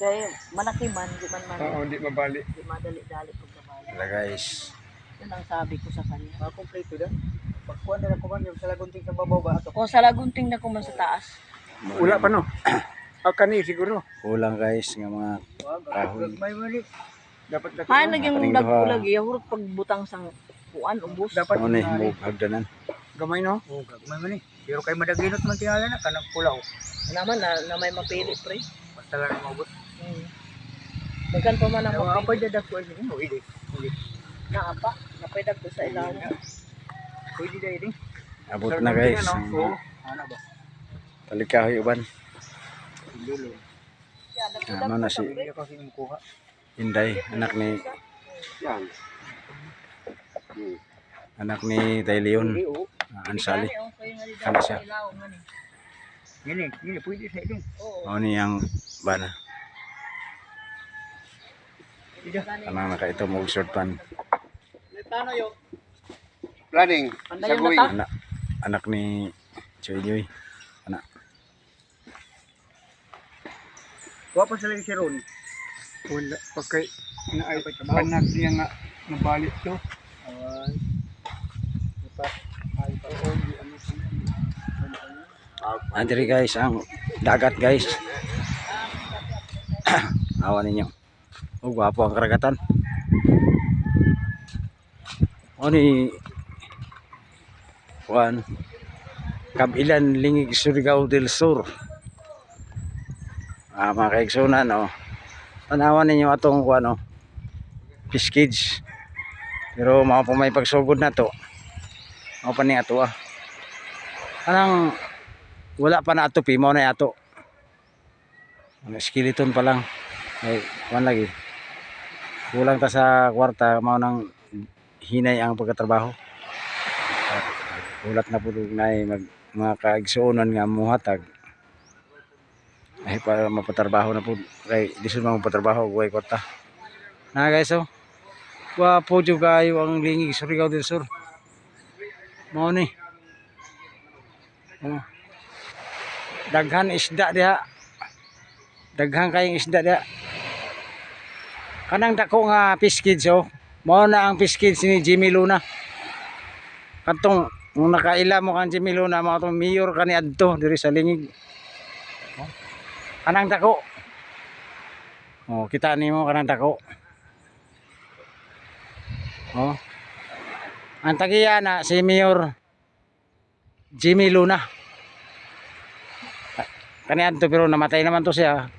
Kaya malaki man, di man man. Oo, di mabali. Di madali-dali pagkabali. Wala guys. Yun ang sabi ko sa kanya. Kompleto dan. Pagkuhan na ko man yung salagunting sa babaw ba ato. Kung sa lagunting na kuman sa taas. Wala pa no. Kani siguro. Kulang guys ng mga kahoy. May mali. Dapat na. Hay naging Kaning dagko duha. lagi hurot pagbutang sang kuan ubos. Dapat Ano ni mo hagdanan. gamay no. Oo, gamay man ni. Pero kay madaginot man tingala na kanang pulaw. Naman na may mapili pre. Basta lang maubot. Daghan pa man ang Ang apa mapili. dadak ko ni. Hindi. Na apa? Napay dagko sa ilaw. Pwede dai ding. Abot na guys. Oo. Ana ba? Talikahoy uban. Dulo. Ano na si Hindi ko sinukuha. Inday, anak ni Yan. anak ni Tay Leon. Oo. Ansali. Ano siya? Gini pwede sa iding. Ano ni ang bana. Ida. Kanang naka ito mo short pan. Paano yo? Planning. Panday yung mata? Anak ni Joy Joy. Anak. Wa pa sila si Ron. Wala pagkay na ay anak niya nga nabalik to. Ay. Ay pa di ano Andiri guys ang dagat guys. Awan ninyo. Oh, gwapo ang karagatan. Oni Juan Kabilan Lingig Surigao del Sur. Mga kaigsunan no. Tanawan ninyo atong kuan no. Fish cage. Pero mao pa may pagsugod na to. Mao pa ni ato ah. Anang wala pa na ato mo na ato. Ang skeleton pa lang. Ay, kuan lagi. Kulang ta sa kwarta mao nang hinay ang pagkatrabaho. Ulat na po na mga kaigsuonan nga muhatag. Ay para mapatrabaho na po kay disud mo mapatrabaho way kwarta. Na guys oh. Wapo jud kayo ang Lingig Surigao del Sur. Mao ni. Oh. Daghan isda diha. Daghan kayong isda diha. Kanang dako nga fish kids oh. Mao na ang fish kids ni Jimmy Luna. Katong nung nakaila mo kan Jimmy Luna mao tong mayor kani adto diri sa Lingig. Oh. Kanang dako. Oh, kita nimo kanang dako. Oh. Ang tagiya na si Mayor Jimmy Luna. Kani adto pero namatay naman to siya.